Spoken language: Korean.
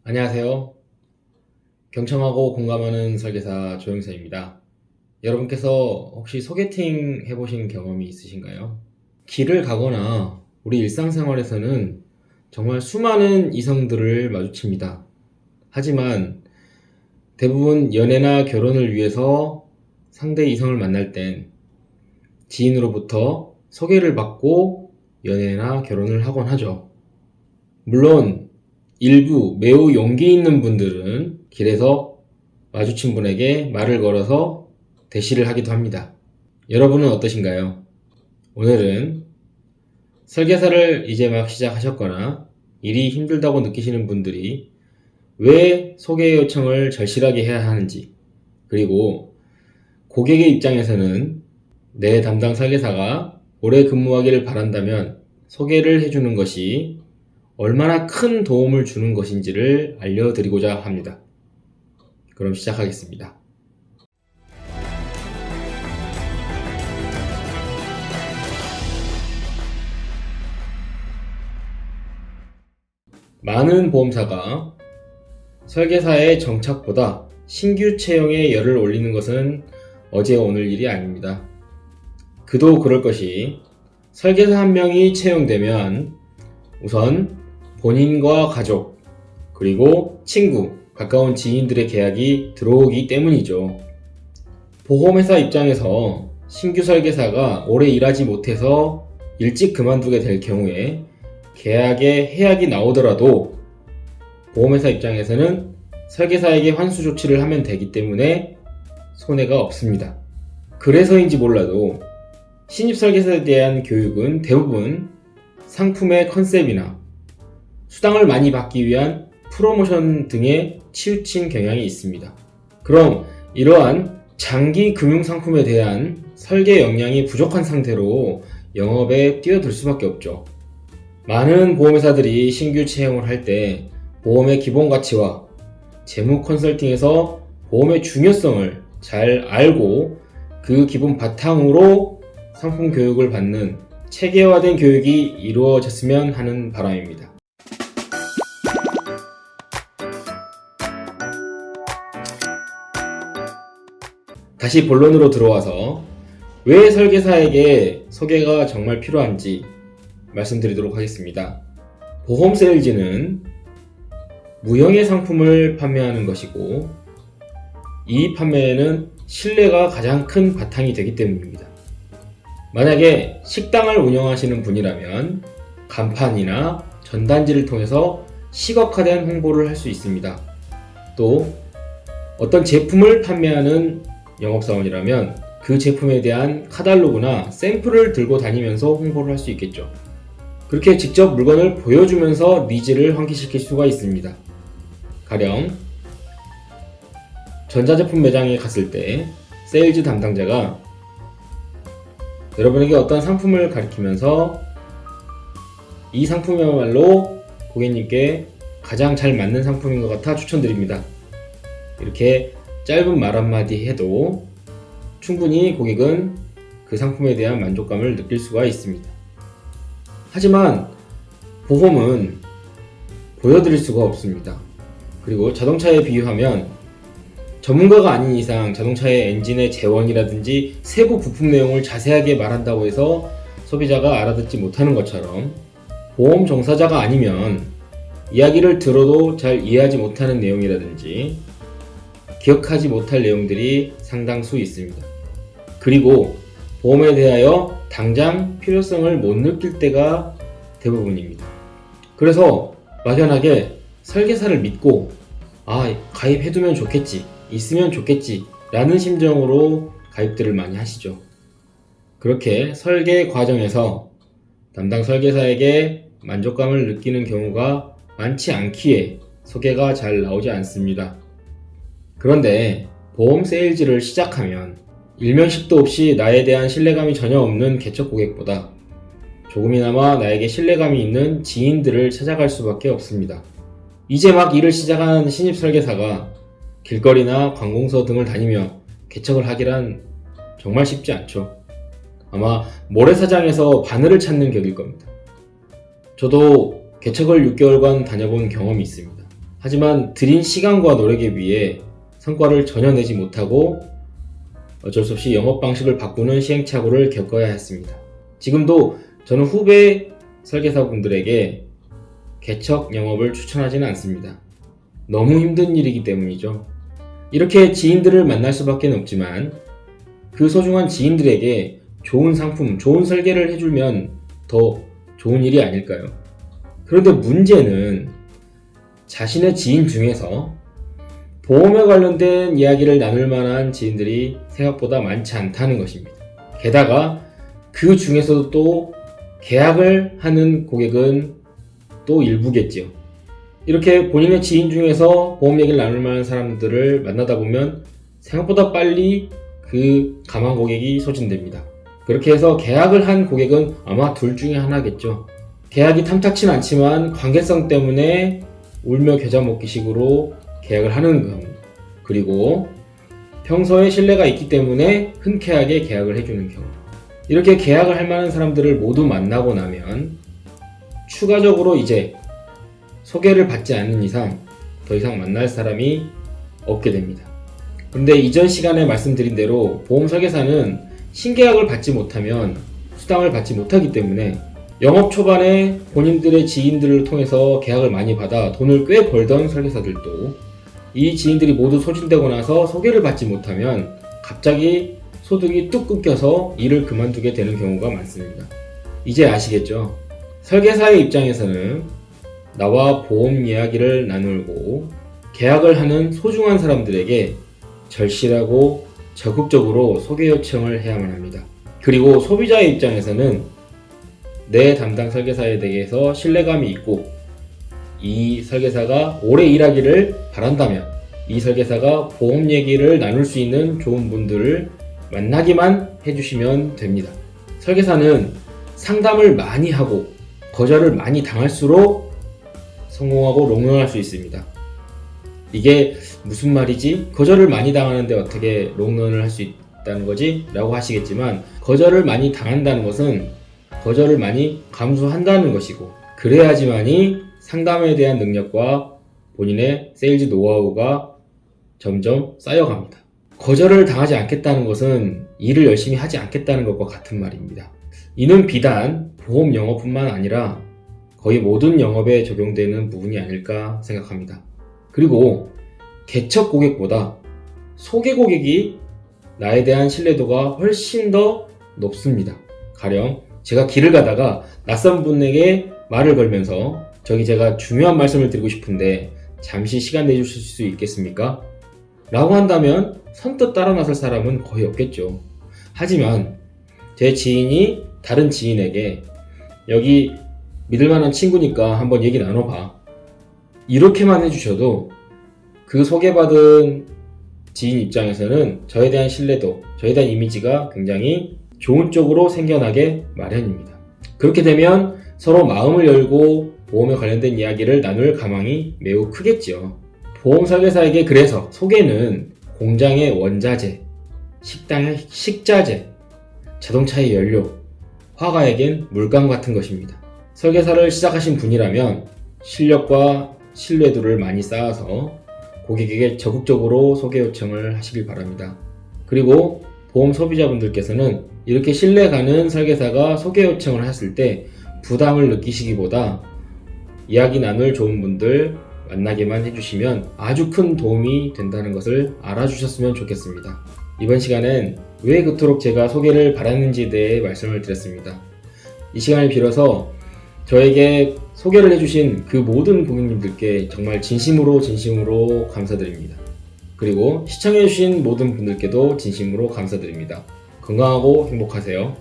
안녕하세요. 경청하고 공감하는 설계사 조영사입니다. 여러분께서 혹시 소개팅 해보신 경험이 있으신가요? 길을 가거나 우리 일상생활에서는 정말 수많은 이성들을 마주칩니다. 하지만 대부분 연애나 결혼을 위해서 상대 이성을 만날 땐 지인으로부터 소개를 받고 연애나 결혼을 하곤 하죠. 물론 일부 매우 용기 있는 분들은 길에서 마주친 분에게 말을 걸어서 대시를 하기도 합니다. 여러분은 어떠신가요? 오늘은 설계사를 이제 막 시작하셨거나 일이 힘들다고 느끼시는 분들이 왜 소개 요청을 절실하게 해야 하는지, 그리고 고객의 입장에서는 내 담당 설계사가 오래 근무하기를 바란다면 소개를 해주는 것이 얼마나 큰 도움을 주는 것인지를 알려드리고자 합니다. 그럼 시작하겠습니다. 많은 보험사가 설계사의 정착보다 신규 채용에 열을 올리는 것은 어제 오늘 일이 아닙니다. 그도 그럴 것이 설계사 한 명이 채용되면 우선 본인과 가족, 그리고 친구, 가까운 지인들의 계약이 들어오기 때문이죠. 보험회사 입장에서 신규 설계사가 오래 일하지 못해서 일찍 그만두게 될 경우에 계약에 해약이 나오더라도 보험회사 입장에서는 설계사에게 환수 조치를 하면 되기 때문에 손해가 없습니다. 그래서인지 몰라도 신입 설계사에 대한 교육은 대부분 상품의 컨셉이나 수당을 많이 받기 위한 프로모션 등에 치우친 경향이 있습니다. 그럼 이러한 장기 금융상품에 대한 설계 역량이 부족한 상태로 영업에 뛰어들 수밖에 없죠. 많은 보험회사들이 신규 채용을 할 때 보험의 기본 가치와 재무 컨설팅에서 보험의 중요성을 잘 알고 그 기본 바탕으로 상품 교육을 받는 체계화된 교육이 이루어졌으면 하는 바람입니다. 다시 본론으로 들어와서 왜 설계사에게 소개가 정말 필요한지 말씀드리도록 하겠습니다. 보험 세일즈는 무형의 상품을 판매하는 것이고 이 판매에는 신뢰가 가장 큰 바탕이 되기 때문입니다. 만약에 식당을 운영하시는 분이라면 간판이나 전단지를 통해서 시각화된 홍보를 할 수 있습니다. 또 어떤 제품을 판매하는 영업사원이라면 그 제품에 대한 카탈로그나 샘플을 들고 다니면서 홍보를 할 수 있겠죠. 그렇게 직접 물건을 보여주면서 니즈를 환기시킬 수가 있습니다. 가령 전자제품 매장에 갔을 때 세일즈 담당자가 여러분에게 어떤 상품을 가리키면서 이 상품이야말로 고객님께 가장 잘 맞는 상품인 것 같아 추천드립니다. 이렇게 짧은 말 한마디 해도 충분히 고객은 그 상품에 대한 만족감을 느낄 수가 있습니다. 하지만 보험은 보여드릴 수가 없습니다. 그리고 자동차에 비유하면 전문가가 아닌 이상 자동차의 엔진의 재원이라든지 세부 부품 내용을 자세하게 말한다고 해서 소비자가 알아듣지 못하는 것처럼 보험 종사자가 아니면 이야기를 들어도 잘 이해하지 못하는 내용이라든지 기억하지 못할 내용들이 상당수 있습니다. 그리고 보험에 대하여 당장 필요성을 못 느낄 때가 대부분입니다. 그래서 막연하게 설계사를 믿고 가입해두면 좋겠지, 있으면 좋겠지 라는 심정으로 가입들을 많이 하시죠. 그렇게 설계 과정에서 담당 설계사에게 만족감을 느끼는 경우가 많지 않기에 소개가 잘 나오지 않습니다. 그런데 보험 세일즈를 시작하면 일면식도 없이 나에 대한 신뢰감이 전혀 없는 개척 고객보다 조금이나마 나에게 신뢰감이 있는 지인들을 찾아갈 수밖에 없습니다. 이제 막 일을 시작한 신입 설계사가 길거리나 관공서 등을 다니며 개척을 하기란 정말 쉽지 않죠. 아마 모래사장에서 바늘을 찾는 격일 겁니다. 저도 개척을 6개월간 다녀본 경험이 있습니다. 하지만 들인 시간과 노력에 비해 성과를 전혀 내지 못하고 어쩔 수 없이 영업 방식을 바꾸는 시행착오를 겪어야 했습니다. 지금도 저는 후배 설계사분들에게 개척 영업을 추천하지는 않습니다. 너무 힘든 일이기 때문이죠. 이렇게 지인들을 만날 수밖에 없지만 그 소중한 지인들에게 좋은 상품, 좋은 설계를 해주면 더 좋은 일이 아닐까요? 그런데 문제는 자신의 지인 중에서 보험에 관련된 이야기를 나눌 만한 지인들이 생각보다 많지 않다는 것입니다. 게다가 그 중에서도 또 계약을 하는 고객은 또 일부겠지요. 이렇게 본인의 지인 중에서 보험 얘기를 나눌 만한 사람들을 만나다 보면 생각보다 빨리 그 감한 고객이 소진됩니다. 그렇게 해서 계약을 한 고객은 아마 둘 중에 하나겠죠. 계약이 탐탁치는 않지만 관계성 때문에 울며 겨자 먹기 식으로 계약을 하는 경우, 그리고 평소에 신뢰가 있기 때문에 흔쾌하게 계약을 해주는 경우, 이렇게 계약을 할 만한 사람들을 모두 만나고 나면 추가적으로 이제 소개를 받지 않는 이상 더 이상 만날 사람이 없게 됩니다. 그런데 이전 시간에 말씀드린 대로 보험 설계사는 신계약을 받지 못하면 수당을 받지 못하기 때문에 영업 초반에 본인들의 지인들을 통해서 계약을 많이 받아 돈을 꽤 벌던 설계사들도 이 지인들이 모두 소진되고 나서 소개를 받지 못하면 갑자기 소득이 뚝 끊겨서 일을 그만두게 되는 경우가 많습니다. 이제 아시겠죠? 설계사의 입장에서는 나와 보험 이야기를 나누고 계약을 하는 소중한 사람들에게 절실하고 적극적으로 소개 요청을 해야만 합니다. 그리고 소비자의 입장에서는 내 담당 설계사에 대해서 신뢰감이 있고 이 설계사가 오래 일하기를 바란다면 이 설계사가 보험 얘기를 나눌 수 있는 좋은 분들을 만나기만 해주시면 됩니다. 설계사는 상담을 많이 하고 거절을 많이 당할수록 성공하고 롱런할 수 있습니다. 이게 무슨 말이지? 거절을 많이 당하는데 어떻게 롱런을 할 수 있다는 거지? 라고 하시겠지만 거절을 많이 당한다는 것은 거절을 많이 감수한다는 것이고 그래야지만이 상담에 대한 능력과 본인의 세일즈 노하우가 점점 쌓여갑니다. 거절을 당하지 않겠다는 것은 일을 열심히 하지 않겠다는 것과 같은 말입니다. 이는 비단 보험 영업뿐만 아니라 거의 모든 영업에 적용되는 부분이 아닐까 생각합니다. 그리고 개척 고객보다 소개 고객이 나에 대한 신뢰도가 훨씬 더 높습니다. 가령 제가 길을 가다가 낯선 분에게 말을 걸면서 저기 제가 중요한 말씀을 드리고 싶은데 잠시 시간 내주실 수 있겠습니까? 라고 한다면 선뜻 따라 나설 사람은 거의 없겠죠. 하지만 제 지인이 다른 지인에게 여기 믿을만한 친구니까 한번 얘기 나눠봐. 이렇게만 해주셔도 그 소개받은 지인 입장에서는 저에 대한 신뢰도, 저에 대한 이미지가 굉장히 좋은 쪽으로 생겨나게 마련입니다. 그렇게 되면 서로 마음을 열고 보험에 관련된 이야기를 나눌 가망이 매우 크겠죠. 보험 설계사에게 그래서 소개는 공장의 원자재, 식당의 식자재, 자동차의 연료, 화가에겐 물감 같은 것입니다. 설계사를 시작하신 분이라면 실력과 신뢰도를 많이 쌓아서 고객에게 적극적으로 소개 요청을 하시길 바랍니다. 그리고 보험 소비자분들께서는 이렇게 신뢰 가는 설계사가 소개 요청을 했을 때 부담을 느끼시기보다 이야기 나눌 좋은 분들 만나게만 해주시면 아주 큰 도움이 된다는 것을 알아주셨으면 좋겠습니다. 이번 시간엔 왜 그토록 제가 소개를 바랐는지에 대해 말씀을 드렸습니다. 이 시간을 빌어서 저에게 소개를 해주신 그 모든 고객님들께 정말 진심으로 감사드립니다. 그리고 시청해주신 모든 분들께도 진심으로 감사드립니다. 건강하고 행복하세요.